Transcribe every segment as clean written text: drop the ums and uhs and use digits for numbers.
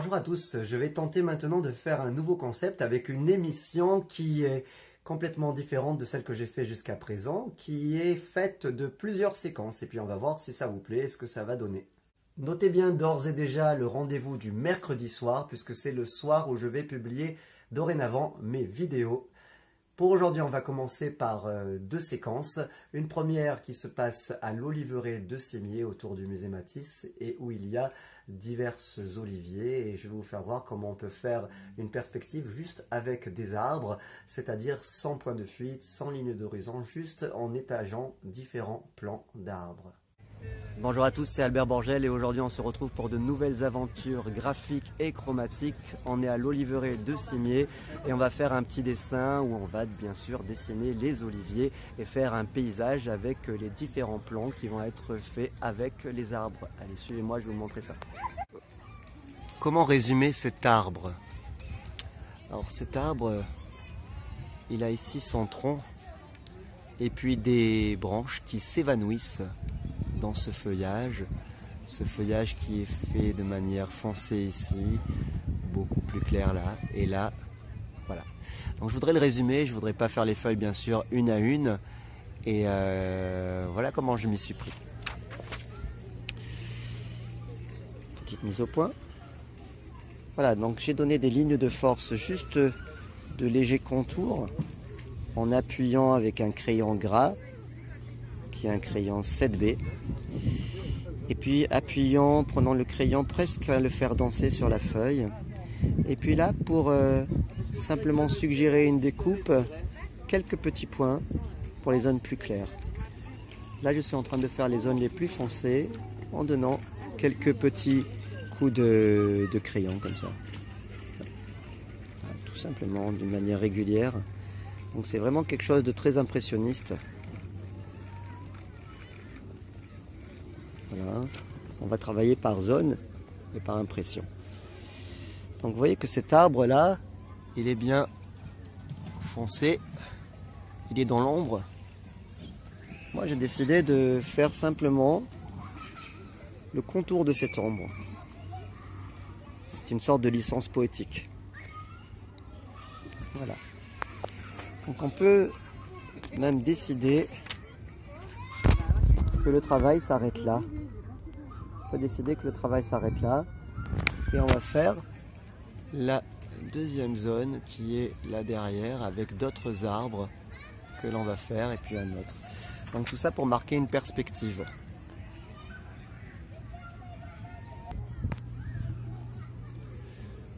Bonjour à tous, je vais tenter maintenant de faire un nouveau concept avec une émission qui est complètement différente de celle que j'ai fait jusqu'à présent, qui est faite de plusieurs séquences et puis on va voir si ça vous plaît et ce que ça va donner. Notez bien d'ores et déjà le rendez-vous du mercredi soir puisque c'est le soir où je vais publier dorénavant mes vidéos. Pour aujourd'hui, on va commencer par deux séquences. Une première qui se passe à l'oliveraie de Sémier autour du musée Matisse et où il y a diverses oliviers et je vais vous faire voir comment on peut faire une perspective juste avec des arbres, c'est-à-dire sans point de fuite, sans ligne d'horizon, juste en étageant différents plans d'arbres. Bonjour à tous, c'est Albert Borgel et aujourd'hui on se retrouve pour de nouvelles aventures graphiques et chromatiques. On est à l'oliveraie de Sémier et on va faire un petit dessin où on va bien sûr dessiner les oliviers et faire un paysage avec les différents plans qui vont être faits avec les arbres. Allez, suivez-moi, je vais vous montrer ça. Comment résumer cet arbre? Alors cet arbre, il a ici son tronc et puis des branches qui s'évanouissent dans ce feuillage qui est fait de manière foncée ici, beaucoup plus clair là, et là, voilà. Donc je voudrais le résumer, je voudrais pas faire les feuilles bien sûr une à une, et voilà comment je m'y suis pris. Petite mise au point. Voilà, donc j'ai donné des lignes de force, juste de légers contours, en appuyant avec un crayon gras, qui est un crayon 7B, et puis appuyant, prenant le crayon presque à le faire danser sur la feuille, et puis là pour simplement suggérer une découpe, quelques petits points pour les zones plus claires. Là je suis en train de faire les zones les plus foncées en donnant quelques petits coups de crayon comme ça, tout simplement d'une manière régulière. Donc c'est vraiment quelque chose de très impressionniste. Voilà. On va travailler par zone et par impression. Donc vous voyez que cet arbre là, il est bien foncé, il est dans l'ombre. Moi j'ai décidé de faire simplement le contour de cette ombre. C'est une sorte de licence poétique. Voilà. Donc on peut même décider que le travail s'arrête là. On peut décider que le travail s'arrête là. Et on va faire la deuxième zone qui est là derrière avec d'autres arbres que l'on va faire et puis un autre. Donc tout ça pour marquer une perspective.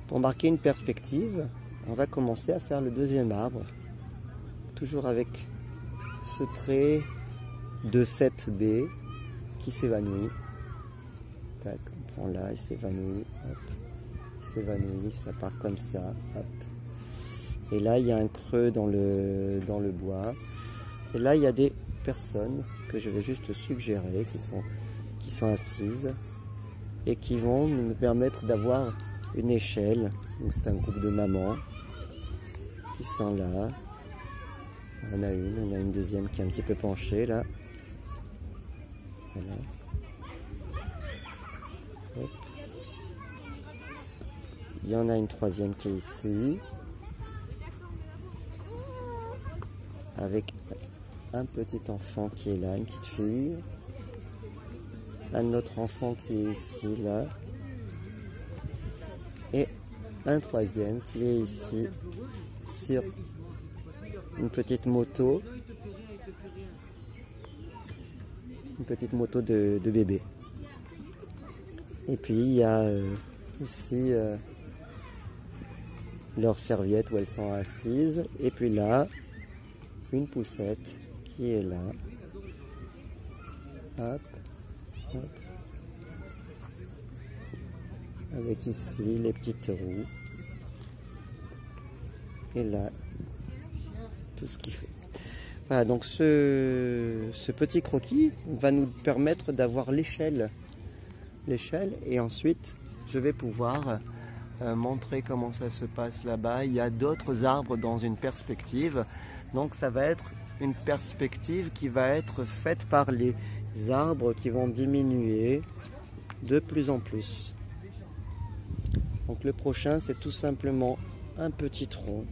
Pour marquer une perspective, on va commencer à faire le deuxième arbre. Toujours avec ce trait de 7B qui s'évanouit. Tac, on prend là, il s'évanouit, il s'évanouit, ça part comme ça, hop. Et là il y a un creux dans le bois. Et là il y a des personnes que je vais juste suggérer qui sont assises et qui vont me permettre d'avoir une échelle. Donc c'est un groupe de mamans qui sont là. On a une deuxième qui est un petit peu penchée là. Voilà. Hop. Il y en a une troisième qui est ici, avec un petit enfant qui est là, une petite fille, un autre enfant qui est ici, là, et un troisième qui est ici, sur une petite moto. Une petite moto de bébé. Et puis il y a ici leurs serviettes où elles sont assises. Et puis là, une poussette qui est là. Hop, hop. Avec ici les petites roues. Et là, tout ce qu'il fait. Voilà, donc ce petit croquis va nous permettre d'avoir l'échelle. Et ensuite, je vais pouvoir montrer comment ça se passe là-bas. Il y a d'autres arbres dans une perspective. Donc ça va être une perspective qui va être faite par les arbres qui vont diminuer de plus en plus. Donc le prochain, c'est tout simplement un petit tronc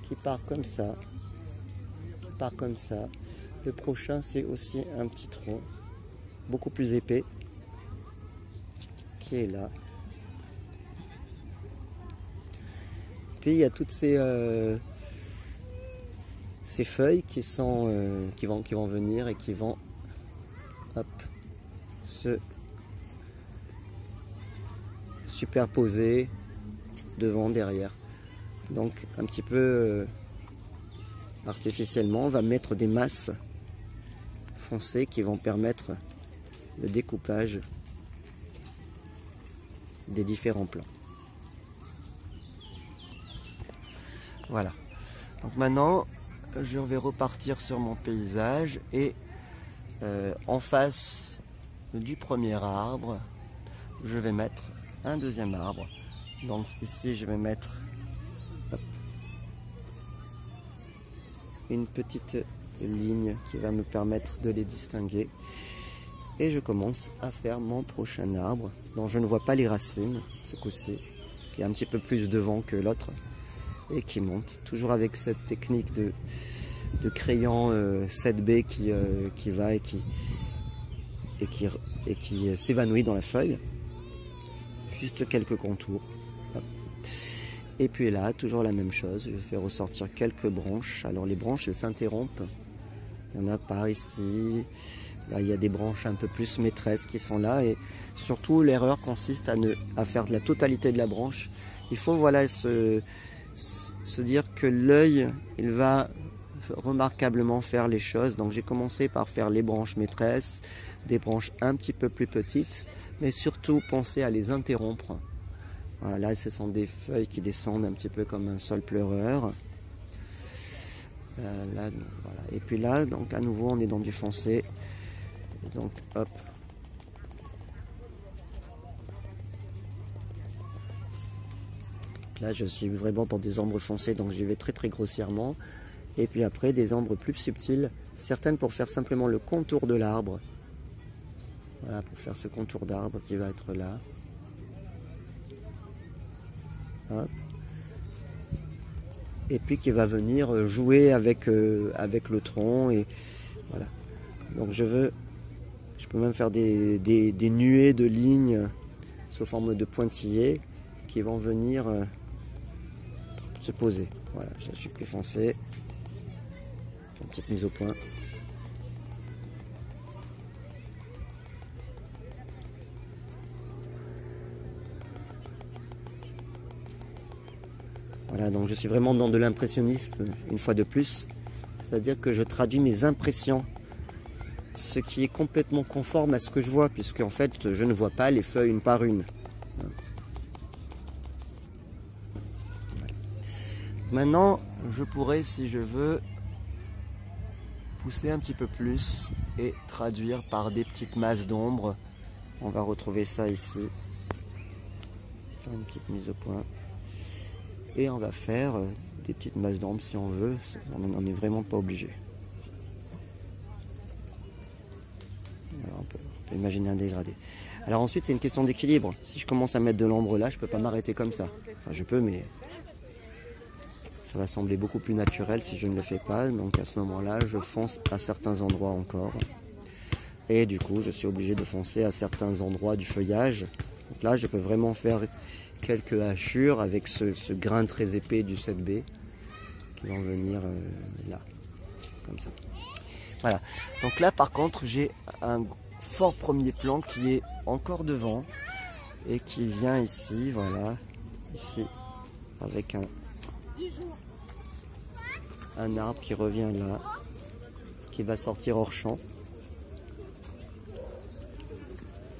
qui part comme ça, qui part comme ça. Le prochain, c'est aussi un petit tronc, beaucoup plus épais, qui est là. Puis il y a toutes ces feuilles qui vont venir et qui vont hop, se superposer devant, derrière. Donc un petit peu artificiellement, on va mettre des masses foncées qui vont permettre le découpage des différents plans. Voilà. Donc maintenant, je vais repartir sur mon paysage et en face du premier arbre, je vais mettre un deuxième arbre. Donc ici, je vais mettre hop, une petite ligne qui va me permettre de les distinguer. Et je commence à faire mon prochain arbre, dont je ne vois pas les racines, ce coup-ci, qui est un petit peu plus devant que l'autre, et qui monte, toujours avec cette technique de crayon 7B qui va et qui s'évanouit dans la feuille. Juste quelques contours. Hop. Et puis là, toujours la même chose, je fais ressortir quelques branches. Alors les branches, elles s'interrompent. Il n'y en a pas ici. Là, il y a des branches un peu plus maîtresses qui sont là. Et surtout, l'erreur consiste à faire de la totalité de la branche. Il faut voilà, se dire que l'œil, il va remarquablement faire les choses. Donc j'ai commencé par faire les branches maîtresses, des branches un petit peu plus petites, mais surtout penser à les interrompre. Voilà, ce sont des feuilles qui descendent un petit peu comme un sol pleureur. Là, donc, voilà. Et puis là, donc à nouveau, on est dans du foncé. Donc hop. Là, je suis vraiment dans des ombres foncées, donc j'y vais très très grossièrement. Et puis après, des ombres plus subtiles, certaines pour faire simplement le contour de l'arbre. Voilà, pour faire ce contour d'arbre qui va être là. Hop. Et puis qui va venir jouer avec le tronc. Et voilà. Donc je peux même faire des nuées de lignes sous forme de pointillés qui vont venir se poser. Voilà, je suis plus foncé. Une petite mise au point. Voilà, donc je suis vraiment dans de l'impressionnisme une fois de plus. C'est-à-dire que je traduis mes impressions, ce qui est complètement conforme à ce que je vois, puisque en fait je ne vois pas les feuilles une par une. Maintenant, je pourrais, si je veux, pousser un petit peu plus et traduire par des petites masses d'ombre. On va retrouver ça ici. Faire une petite mise au point. Et on va faire des petites masses d'ombre si on veut. On n'en est vraiment pas obligé. Alors on peut imaginer un dégradé. Alors ensuite, c'est une question d'équilibre. Si je commence à mettre de l'ombre là, je ne peux pas m'arrêter comme ça. Enfin, je peux, mais ça va sembler beaucoup plus naturel si je ne le fais pas. Donc à ce moment-là, je fonce à certains endroits encore. Et du coup, je suis obligé de foncer à certains endroits du feuillage. Donc là, je peux vraiment faire quelques hachures avec ce grain très épais du 7B qui vont venir là, comme ça. Voilà. Donc là, par contre, j'ai un fort premier plan qui est encore devant et qui vient ici, voilà, ici, avec un arbre qui revient là, qui va sortir hors champ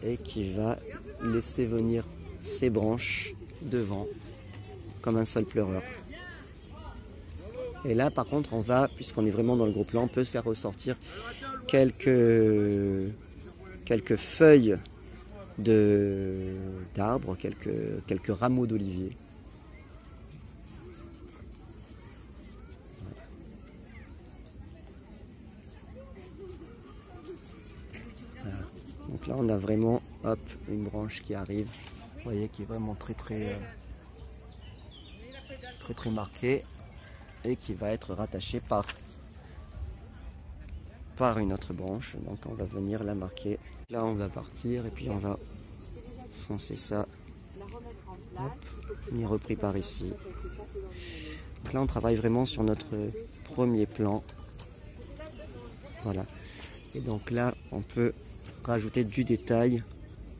et qui va laisser venir ses branches devant comme un sol pleureur. Et là par contre on va, puisqu'on est vraiment dans le gros plan, on peut faire ressortir quelques feuilles d'arbres, quelques rameaux d'olivier. Voilà. Donc là on a vraiment hop, une branche qui arrive voyez, qui est vraiment très marqué et qui va être rattaché par une autre branche. Donc on va venir la marquer. Là on va partir et puis on va foncer ça. Hop, on est repris par ici. Donc là on travaille vraiment sur notre premier plan. Voilà. Et donc là on peut rajouter du détail,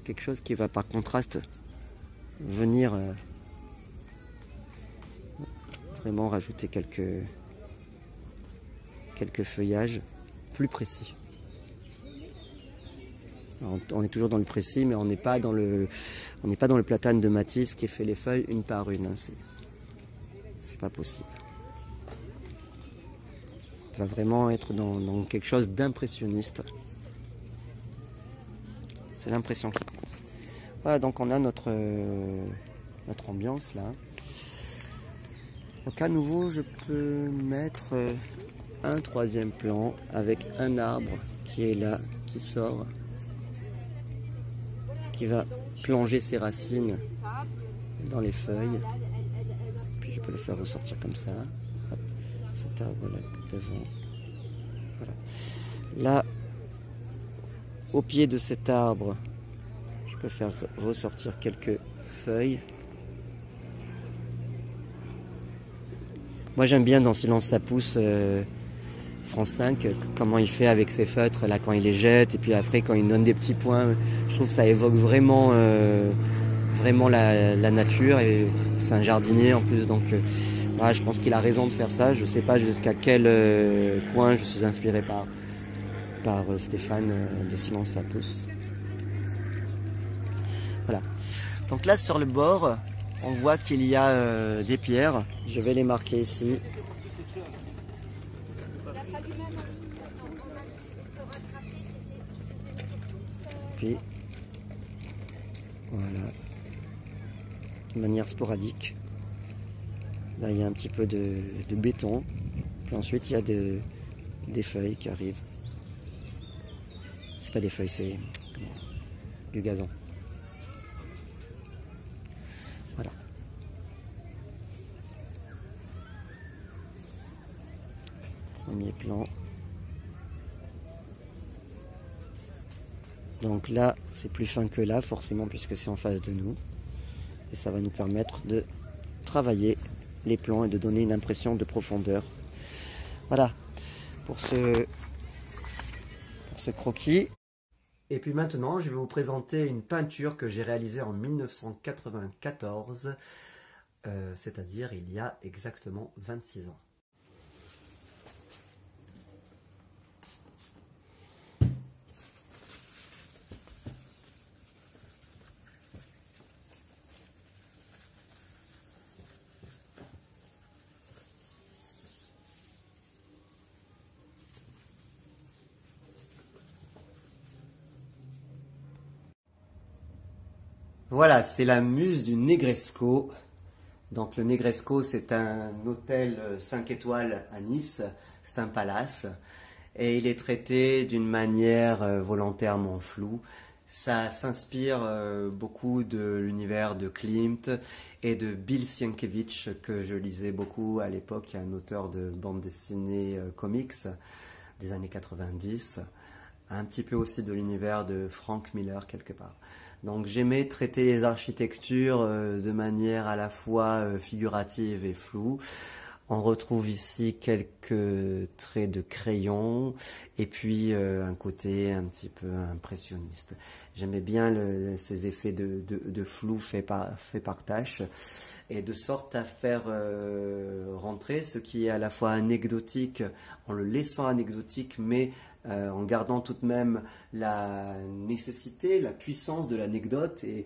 quelque chose qui va par contraste venir vraiment rajouter quelques feuillages plus précis. Alors, on est toujours dans le précis, mais on n'est pas dans le platane de Matisse qui fait les feuilles une par une, hein. C'est pas possible. On va vraiment être dans quelque chose d'impressionniste. C'est l'impression qui compte. Voilà, donc on a notre ambiance là. Donc à nouveau, je peux mettre un troisième plan avec un arbre qui est là, qui sort, qui va plonger ses racines dans les feuilles. Puis je peux le faire ressortir comme ça. Hop, cet arbre là devant. Voilà. Là, au pied de cet arbre, je peux faire ressortir quelques feuilles. Moi j'aime bien dans Silence ça pousse France 5, comment il fait avec ses feutres là quand il les jette et puis après quand il donne des petits points. Je trouve que ça évoque vraiment, vraiment la nature et c'est un jardinier en plus, donc voilà, je pense qu'il a raison de faire ça. Je sais pas jusqu'à quel point je suis inspiré par Stéphane de Silence ça pousse. Voilà. Donc là sur le bord, on voit qu'il y a des pierres. Je vais les marquer ici. Puis voilà, de manière sporadique. Là il y a un petit peu de béton. Puis ensuite il y a des feuilles qui arrivent. C'est pas des feuilles, c'est du gazon. Voilà. Premier plan. Donc là, c'est plus fin que là, forcément, puisque c'est en face de nous. Et ça va nous permettre de travailler les plans et de donner une impression de profondeur. Voilà, pour ce croquis. Et puis maintenant, je vais vous présenter une peinture que j'ai réalisée en 1994, c'est-à-dire il y a exactement 26 ans. Voilà, c'est la muse du Negresco. Donc le Negresco, c'est un hôtel 5 étoiles à Nice, c'est un palace. Et il est traité d'une manière volontairement floue. Ça s'inspire beaucoup de l'univers de Klimt et de Bill Sienkiewicz, que je lisais beaucoup à l'époque, un auteur de bande dessinée comics des années 90. Un petit peu aussi de l'univers de Frank Miller quelque part. Donc j'aimais traiter les architectures de manière à la fois figurative et floue. On retrouve ici quelques traits de crayon et puis un côté un petit peu impressionniste. J'aimais bien ces effets de flou faits par tâche, et de sorte à faire rentrer ce qui est à la fois anecdotique en le laissant anecdotique, mais en gardant tout de même la nécessité, la puissance de l'anecdote. Et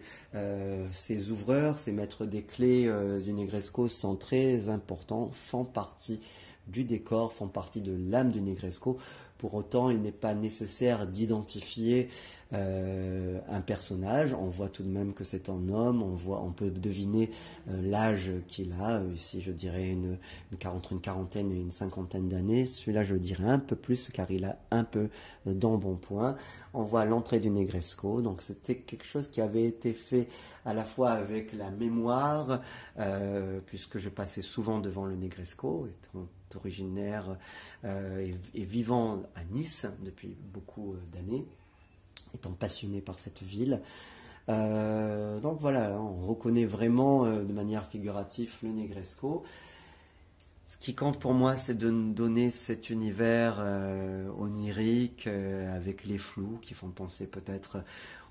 ces ouvreurs, ces maîtres des clés du Negresco sont très importants, font partie du décor, font partie de l'âme du Negresco. Pour autant, il n'est pas nécessaire d'identifier un personnage. On voit tout de même que c'est un homme, on peut deviner l'âge qu'il a. Ici, je dirais entre une quarantaine et une cinquantaine d'années. Celui-là, je le dirais un peu plus, car il a un peu d'embonpoint. On voit l'entrée du Negresco. Donc, c'était quelque chose qui avait été fait à la fois avec la mémoire, puisque je passais souvent devant le Negresco, étant originaire et vivant à Nice depuis beaucoup d'années, étant passionné par cette ville. Donc voilà, on reconnaît vraiment de manière figurative le Negresco. Ce qui compte pour moi, c'est de donner cet univers onirique avec les flous qui font penser peut-être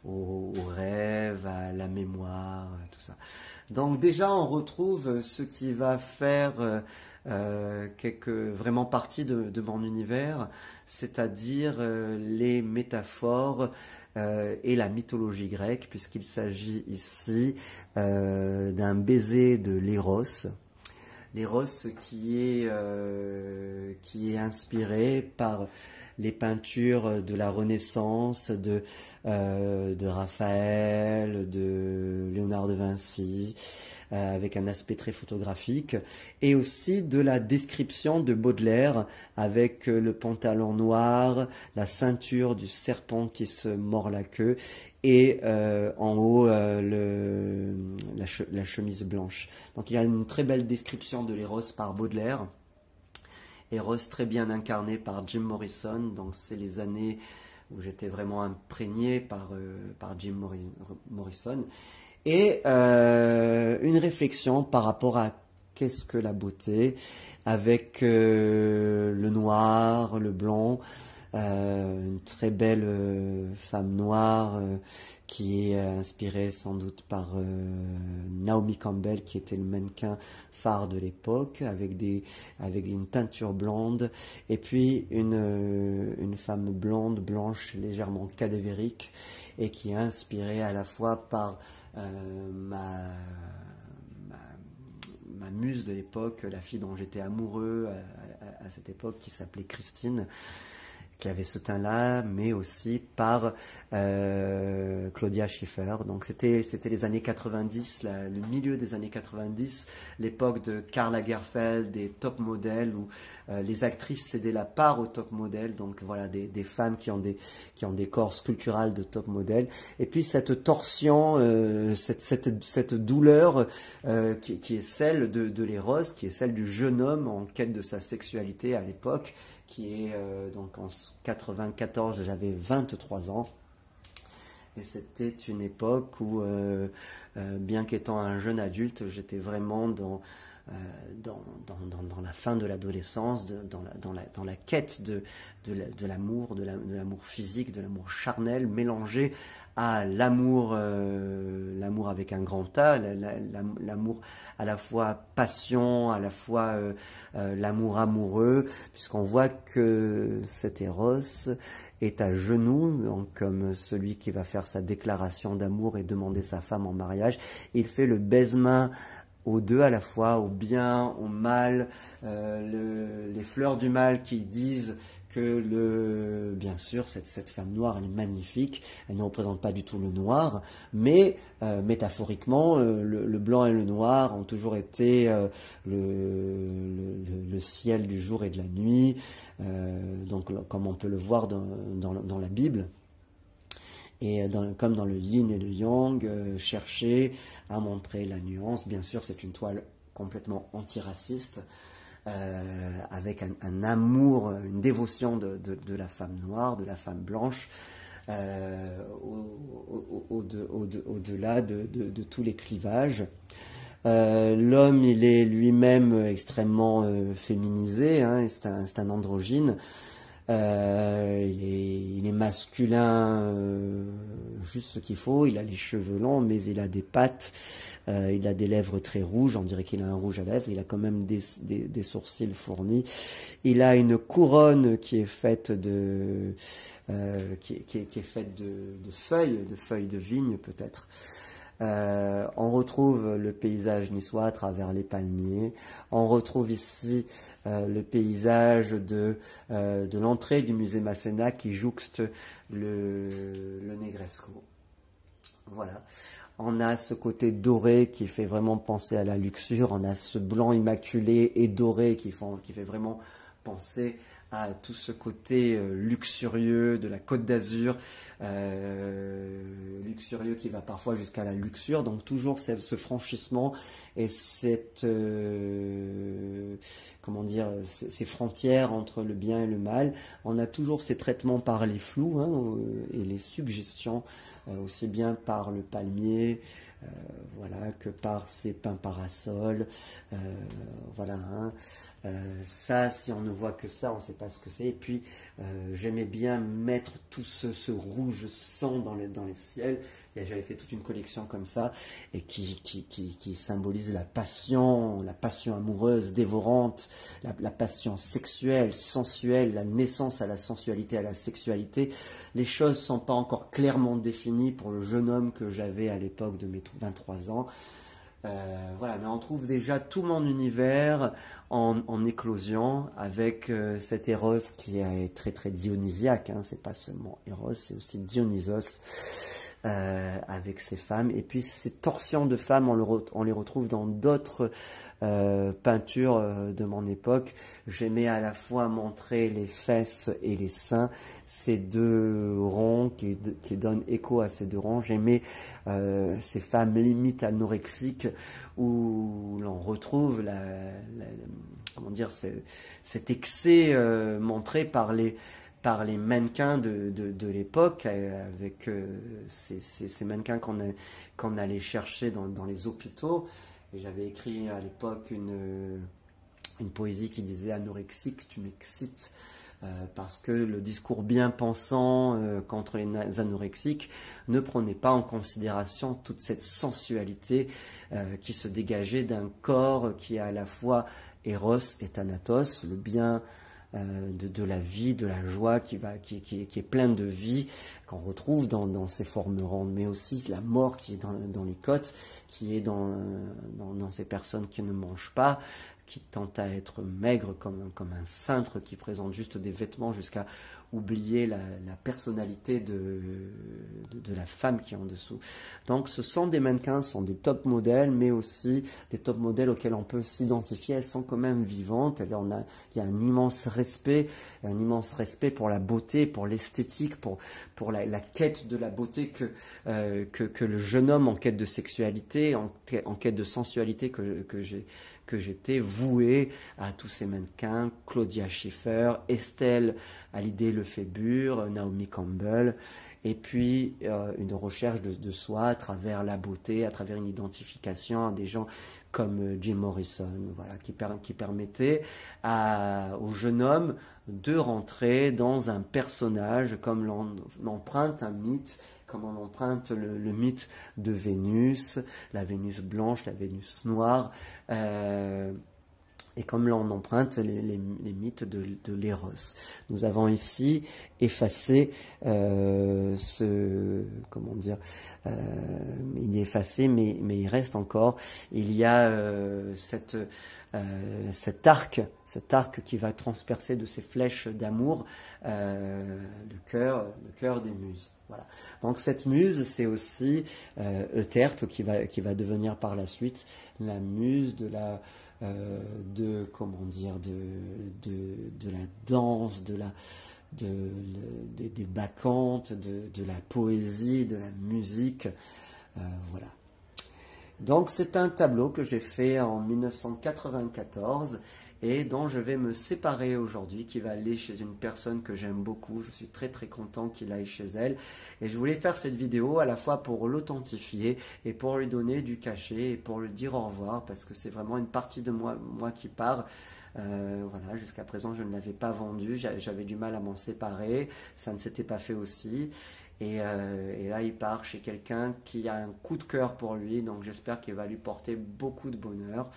au rêve, à la mémoire, tout ça. Donc déjà, on retrouve ce qui va faire vraiment partie de mon univers, c'est-à-dire les métaphores et la mythologie grecque, puisqu'il s'agit ici d'un baiser de l'Éros. L'Éros qui est inspiré par les peintures de la Renaissance, de Raphaël, de Léonard de Vinci, avec un aspect très photographique, et aussi de la description de Baudelaire, avec le pantalon noir, la ceinture du serpent qui se mord la queue, et en haut la chemise blanche. Donc il y a une très belle description de l'Éros par Baudelaire. Eros très bien incarné par Jim Morrison, donc c'est les années où j'étais vraiment imprégné par Jim Morrison, et une réflexion par rapport à qu'est-ce que la beauté, avec le noir, le blanc, une très belle femme noire qui est inspirée sans doute par Naomi Campbell, qui était le mannequin phare de l'époque, avec une teinture blonde, et puis une femme blonde, blanche, légèrement cadavérique, et qui est inspirée à la fois par ma muse de l'époque, la fille dont j'étais amoureux à cette époque, qui s'appelait Christine, qui avait ce teint-là, mais aussi par Claudia Schiffer. Donc c'était les années 90, le milieu des années 90, l'époque de Karl Lagerfeld, des top modèles, où les actrices cédaient la part aux top modèles, donc voilà, des femmes qui ont des corps sculpturales de top modèles. Et puis cette torsion, cette douleur qui est celle de l'Éros, qui est celle du jeune homme en quête de sa sexualité à l'époque, qui est donc en 94, j'avais 23 ans, et c'était une époque où, bien qu'étant un jeune adulte, j'étais vraiment dans la fin de l'adolescence, dans la quête de l'amour, de l'amour physique, de l'amour charnel, mélangé à l'amour avec un grand A, l'amour à la fois passion, à la fois l'amour amoureux, puisqu'on voit que cet Eros est à genoux, donc, comme celui qui va faire sa déclaration d'amour et demander sa femme en mariage. Il fait le baise-main aux deux à la fois, au bien, au mal, les fleurs du mal qui disent que bien sûr cette femme noire, elle est magnifique, elle ne représente pas du tout le noir, mais métaphoriquement le blanc et le noir ont toujours été le ciel du jour et de la nuit, donc comme on peut le voir dans la Bible. Et comme dans le yin et le yang, chercher à montrer la nuance. Bien sûr, c'est une toile complètement antiraciste, avec un amour, une dévotion de la femme noire, de la femme blanche, au-delà de tous les clivages. L'homme, il est lui-même extrêmement féminisé, hein, c'est un androgyne. Il est masculin, juste ce qu'il faut. Il a les cheveux longs, mais il a des pattes, il a des lèvres très rouges, on dirait qu'il a un rouge à lèvres. Il a quand même des sourcils fournis. Il a une couronne qui est faite de feuilles de vigne peut-être. On retrouve le paysage niçois à travers les palmiers. On retrouve ici le paysage de l'entrée du musée Masséna qui jouxte le Negresco. Voilà. On a ce côté doré qui fait vraiment penser à la luxure. On a ce blanc immaculé et doré qui fait vraiment penser à tout ce côté luxurieux de la Côte d'Azur, luxurieux qui va parfois jusqu'à la luxure. Donc toujours ce franchissement et cette comment dire, ces frontières entre le bien et le mal. On a toujours ces traitements par les flous et les suggestions, aussi bien par le palmier, voilà, que par ces pins parasols. Voilà. Ça, si on ne voit que ça, on ne sait pas ce que c'est. Et puis, j'aimais bien mettre tout ce rouge sang dans les ciels. J'avais fait toute une collection comme ça et qui symbolise la passion amoureuse, dévorante, la passion sexuelle, sensuelle, la naissance à la sensualité, à la sexualité. Les choses ne sont pas encore clairement définies pour le jeune homme que j'avais à l'époque de mes 23 ans. Voilà, mais on trouve déjà tout mon univers en éclosion avec cet Eros qui est très très dionysiaque, hein. C'est pas seulement Eros, c'est aussi Dionysos avec ses femmes. Et puis ces torsions de femmes, on les retrouve dans d'autres peintures de mon époque. J'aimais à la fois montrer les fesses et les seins, ces deux ronds qui donnent écho à ces deux ronds. J'aimais ces femmes limite anorexiques où l'on retrouve comment dire, cet excès montré par les mannequins de l'époque, avec ces mannequins qu'on allait chercher dans les hôpitaux. Et j'avais écrit à l'époque une poésie qui disait « Anorexique, tu m'excites ». Parce que le discours bien pensant contre les anorexiques ne prenait pas en considération toute cette sensualité qui se dégageait d'un corps qui est à la fois Eros et Thanatos, le bien de la vie, de la joie qui est pleine de vie, qu'on retrouve dans ces formes rondes, mais aussi la mort qui est dans les côtes, qui est dans ces personnes qui ne mangent pas, qui tentent à être maigres comme un cintre qui présente juste des vêtements jusqu'à oublier la personnalité de la femme qui est en dessous. Donc ce sont des mannequins, ce sont des top modèles, mais aussi des top modèles auxquels on peut s'identifier. Elles sont quand même vivantes. Il y a un immense respect pour la beauté, pour l'esthétique, pour la quête de la beauté que le jeune homme en quête de sexualité, en quête de sensualité que j'étais voué à tous ces mannequins, Claudia Schiffer, Estelle Hallyday-Lefébure, Naomi Campbell, et puis une recherche de soi à travers la beauté, à travers une identification à des gens comme Jim Morrison, voilà, qui permettait au jeune homme de rentrer dans un personnage comme l'on emprunte un mythe, comme on emprunte le mythe de Vénus, la Vénus blanche, la Vénus noire, et comme l'on emprunte les mythes de l'Éros. Nous avons ici effacé comment dire, il est effacé, mais il reste encore. Il y a cet arc qui va transpercer de ces flèches d'amour le cœur des muses. Voilà. Donc cette muse, c'est aussi Euterpe qui va devenir par la suite la muse de la comment dire, de la danse, des bacchantes, de la poésie, de la musique, voilà. Donc c'est un tableau que j'ai fait en 1994 et dont je vais me séparer aujourd'hui, qui va aller chez une personne que j'aime beaucoup. Je suis très très content qu'il aille chez elle. Et je voulais faire cette vidéo à la fois pour l'authentifier et pour lui donner du cachet et pour lui dire au revoir, parce que c'est vraiment une partie de moi qui part. Voilà, jusqu'à présent je ne l'avais pas vendu, j'avais du mal à m'en séparer, ça ne s'était pas fait aussi. Et là il part chez quelqu'un qui a un coup de cœur pour lui, donc j'espère qu'il va lui porter beaucoup de bonheur.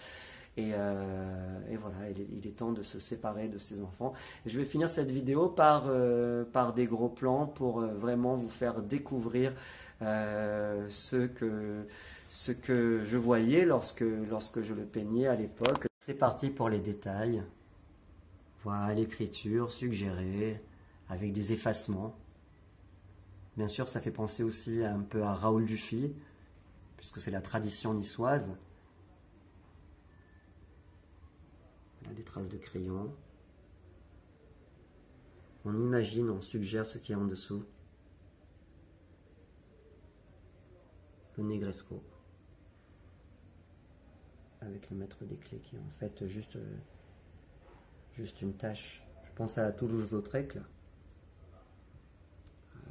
Et voilà, il est temps de se séparer de ses enfants. Et je vais finir cette vidéo par des gros plans pour vraiment vous faire découvrir ce que je voyais lorsque je le peignais à l'époque. C'est parti pour les détails. Voilà l'écriture suggérée avec des effacements. Bien sûr, ça fait penser aussi un peu à Raoul Dufy, puisque c'est la tradition niçoise. Voilà des traces de crayon. On imagine, on suggère ce qu'il y a en dessous. Le Negresco. Avec le maître des clés qui est en fait juste une tache. Je pense à Toulouse-Lautrec, là.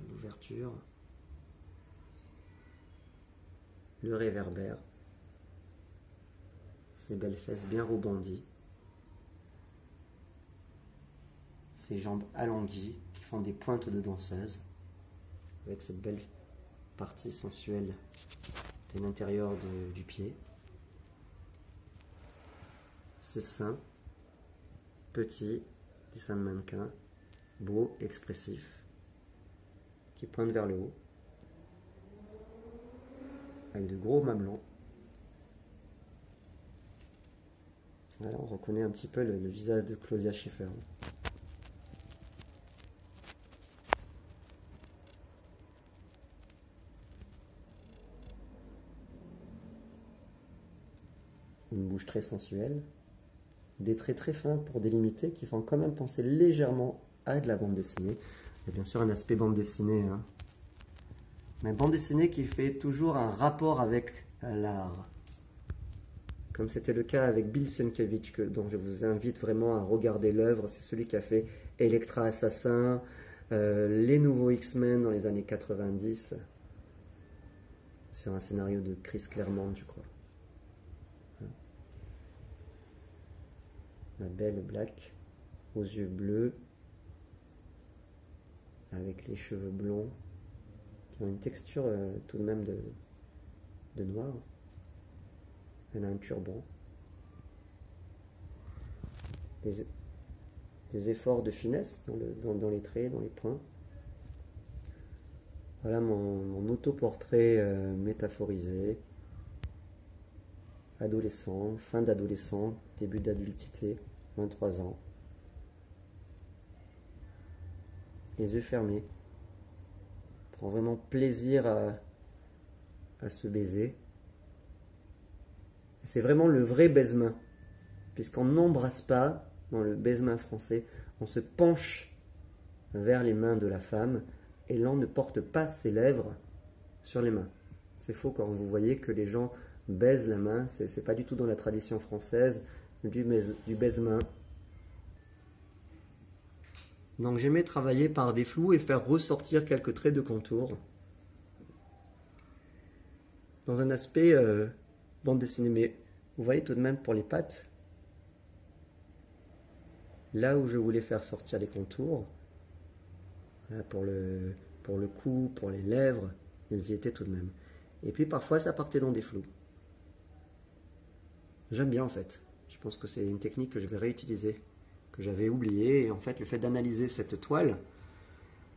L'ouverture. Le réverbère. Ses belles fesses bien rebondies. Ses jambes alanguies qui font des pointes de danseuse. Avec cette belle partie sensuelle de l'intérieur du pied. Ses seins, petits, des seins de mannequin, beaux, expressifs, qui pointent vers le haut, avec de gros mamelons. Voilà, on reconnaît un petit peu le visage de Claudia Schiffer. Une bouche très sensuelle, des traits très fins pour délimiter qui font quand même penser légèrement à de la bande dessinée. Il y a bien sûr un aspect bande dessinée, hein. Mais bande dessinée qui fait toujours un rapport avec l'art. Comme c'était le cas avec Bill Sienkiewicz, dont je vous invite vraiment à regarder l'œuvre. C'est celui qui a fait Elektra Assassin, les nouveaux X-Men dans les années 90, sur un scénario de Chris Claremont, je crois. La belle Black, aux yeux bleus, avec les cheveux blonds, qui ont une texture tout de même de noir. Elle a un turban. Des efforts de finesse dans les traits, dans les points. Voilà mon autoportrait métaphorisé. Adolescent, fin d'adolescent, début d'adultité, 23 ans. Les yeux fermés. Prend vraiment plaisir à se baiser. C'est vraiment le vrai baise-main, puisqu'on n'embrasse pas dans le baise-main français, on se penche vers les mains de la femme et l'on ne porte pas ses lèvres sur les mains. C'est faux quand vous voyez que les gens baisent la main, c'est pas du tout dans la tradition française du baise-main. Donc j'aimais travailler par des flous et faire ressortir quelques traits de contour dans un aspect bande dessinée, mais vous voyez tout de même pour les pattes, là où je voulais faire sortir les contours, là pour le cou, pour les lèvres, ils y étaient tout de même. Et puis parfois ça partait dans des flous. J'aime bien en fait, je pense que c'est une technique que je vais réutiliser, que j'avais oubliée, et en fait le fait d'analyser cette toile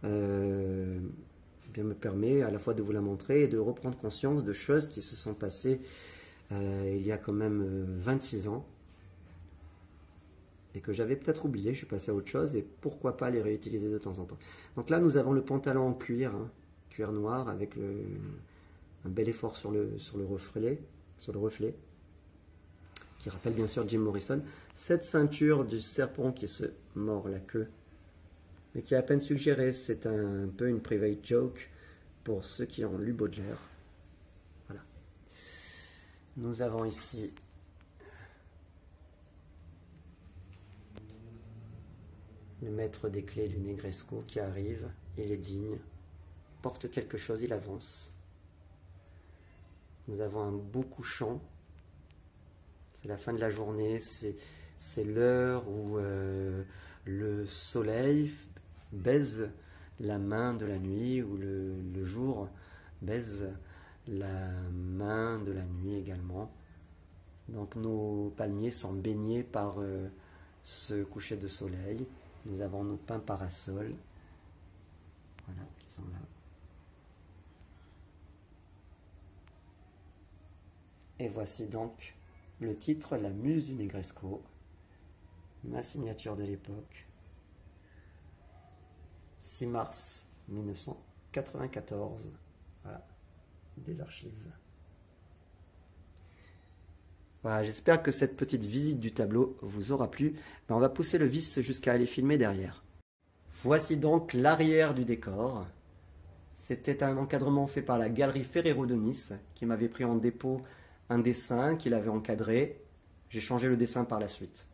bien me permet à la fois de vous la montrer et de reprendre conscience de choses qui se sont passées il y a quand même 26 ans et que j'avais peut-être oublié, je suis passé à autre chose et pourquoi pas les réutiliser de temps en temps. Donc là nous avons le pantalon en cuir, hein, cuir noir avec un bel effort sur le reflet, qui rappelle bien sûr Jim Morrison. Cette ceinture du serpent qui se mord la queue, mais qui est à peine suggérée, c'est un peu une private joke pour ceux qui ont lu Baudelaire. Voilà. Nous avons ici le maître des clés du Negresco qui arrive, il est digne, il porte quelque chose, il avance. Nous avons un beau couchant, c'est la fin de la journée, c'est l'heure où le soleil baise la main de la nuit, où le jour baise la main de la nuit également. Donc nos palmiers sont baignés par ce coucher de soleil. Nous avons nos pins parasols, voilà, qui sont là. Et voici donc le titre, La Muse du Negresco, ma signature de l'époque, 6 mars 1994, voilà, des archives. Voilà, j'espère que cette petite visite du tableau vous aura plu. On va pousser le vis jusqu'à aller filmer derrière. Voici donc l'arrière du décor. C'était un encadrement fait par la galerie Ferrero de Nice, qui m'avait pris en dépôt un dessin qu'il avait encadré. J'ai changé le dessin par la suite.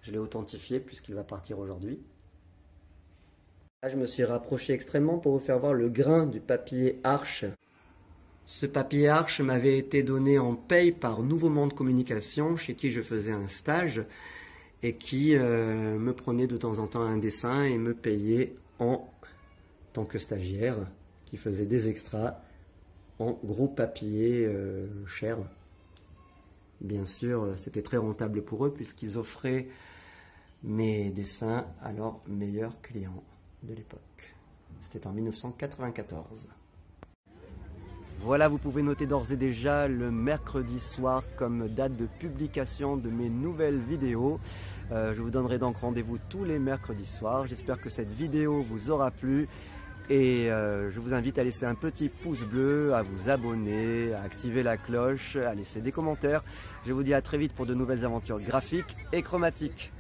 Je l'ai authentifié puisqu'il va partir aujourd'hui. Là, je me suis rapproché extrêmement pour vous faire voir le grain du papier Arche. Ce papier Arche m'avait été donné en paye par Nouveau Monde Communication, chez qui je faisais un stage, et qui me prenait de temps en temps un dessin et me payait en tant que stagiaire, qui faisait des extras en gros papier cher. Bien sûr, c'était très rentable pour eux puisqu'ils offraient mes dessins à leurs meilleurs clients de l'époque. C'était en 1994. Voilà, vous pouvez noter d'ores et déjà le mercredi soir comme date de publication de mes nouvelles vidéos. Je vous donnerai donc rendez-vous tous les mercredis soirs. J'espère que cette vidéo vous aura plu. Et je vous invite à laisser un petit pouce bleu, à vous abonner, à activer la cloche, à laisser des commentaires. Je vous dis à très vite pour de nouvelles aventures graphiques et chromatiques.